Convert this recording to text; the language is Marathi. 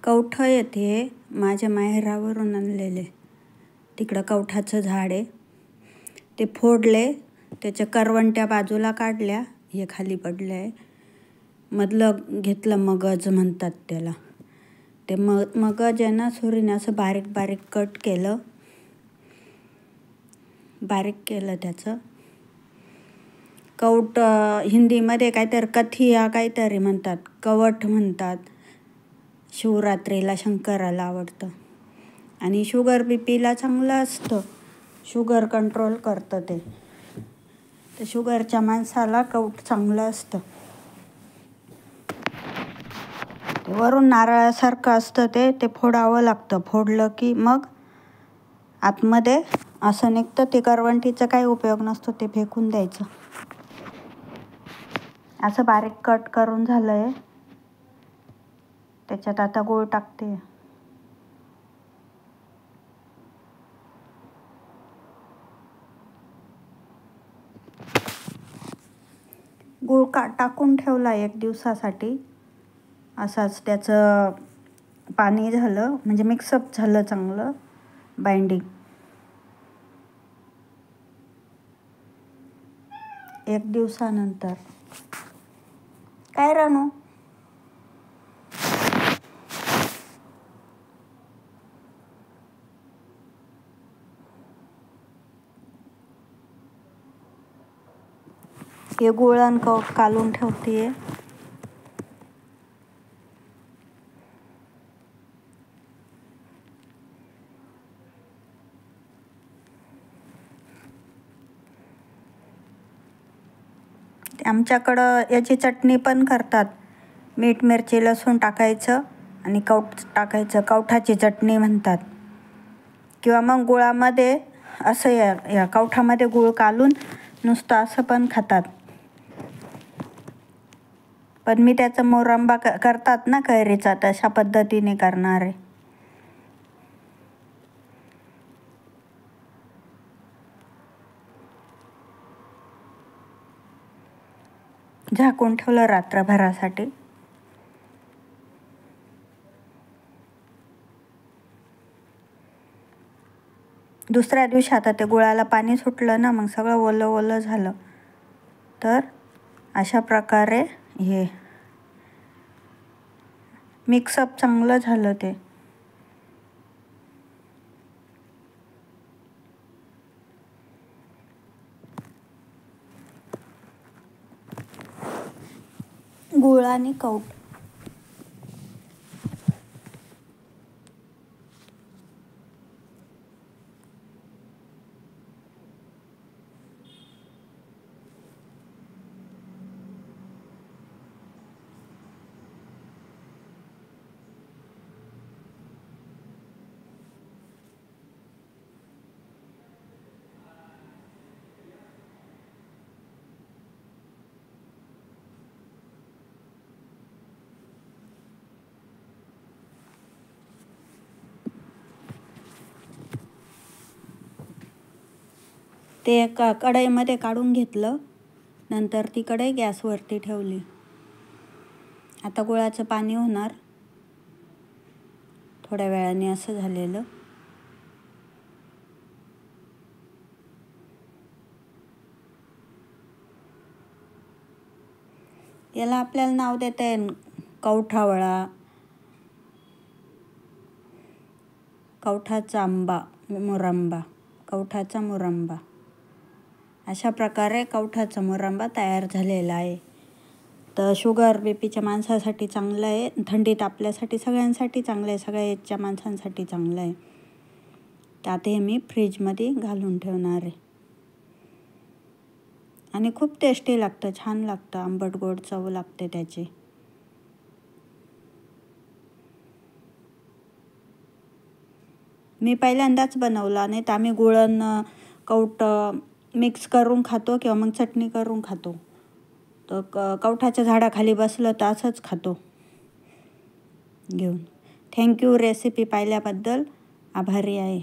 कवठ येथे माझ्या माहेरावरून आणलेले. तिकडं कवठाचं झाड आहे. ते फोडले, त्याच्या करवंट्या बाजूला काढल्या, हे खाली पडलं आहे. मधलं घेतलं, मगज म्हणतात त्याला. ते मगज आहे ना, सुरीने असं बारीक बारीक कट केलं, बारीक केलं त्याचं. कवठ हिंदीमध्ये काहीतरी कथिया काहीतरी म्हणतात, कवठ म्हणतात. शिवरात्रीला शंकराला आवडतं आणि शुगर बीपीला चांगलं असतं. शुगर कंट्रोल करतं ते. तर शुगरच्या माणसाला कवठ चांगलं असतं. ते वरून नारळासारखं असतं ते फोडावं लागतं. फोडलं की मग आतमध्ये असं निघतं. ते करवंटीचा काही उपयोग नसतो, ते फेकून द्यायचं. असं बारीक कट करून झालं आहे. त्याच्यात आता गूळ टाकते. गूळ टाकून ठेवला 1 दिवसासाठी. असाच त्याचं पाणी झालं, म्हणजे मिक्सअप झालं चांगलं, बाइंडिंग. 1 दिवसानंतर काय रानू, हे गूळ आणि कवठ कालून ठेवते. आमच्याकडं याची चटणी पण करतात. मीठ, मिरची, लसूण टाकायचं आणि कवठ टाकायचं. कवठाची चटणी म्हणतात. किंवा मग गुळामध्ये असं या कवठामध्ये गूळ कालून नुसतं असं पण खातात. पण मी त्याचा मोरंबा करतात ना कैरीचा, तशा पद्धतीने करणार आहे. झाकून ठेवलं रात्रभरासाठी. दुसऱ्या दिवशी आता ते गुळाला पाणी सुटलं ना, मग सगळं ओलं ओलं झालं. तर अशा प्रकारे हे मिक्सअप चांगलं झालं ते. गूळ आणि कवठ. ते एका कढईमध्ये काढून घेतलं. नंतर ती कढई गॅसवरती ठेवली. आता गुळाचं पाणी होणार थोड्या वेळाने. असं झालेलं. याला आपल्याला नाव देता येईल, कवठावळा, कवठाचा आंबा, मुरंबा, कवठाचा मुरंबा. अशा प्रकारे कवठाचा मुरंबा तयार झालेला आहे. तर शुगर बीपीच्या माणसासाठी चांगलं आहे. थंडीत आपल्यासाठी सगळ्यांसाठी चांगलं आहे. सगळ्या एजच्या माणसांसाठी चांगलं आहे. तर आता हे मी फ्रीजमध्ये घालून ठेवणार आहे. आणि खूप टेस्टी लागतं, छान लागतं. आंबट गोड चव लागते त्याची. मी पहिल्यांदाच बनवला, नाही तर आम्ही गुळ आणि कवठ मिक्स करून खातो किंवा मग चटणी करून खातो. तर कवठाच्या झाडाखाली बसलं तर असंच खातो घेऊन. थँक्यू रेसिपी पाहिल्याबद्दल. आभारी आहे.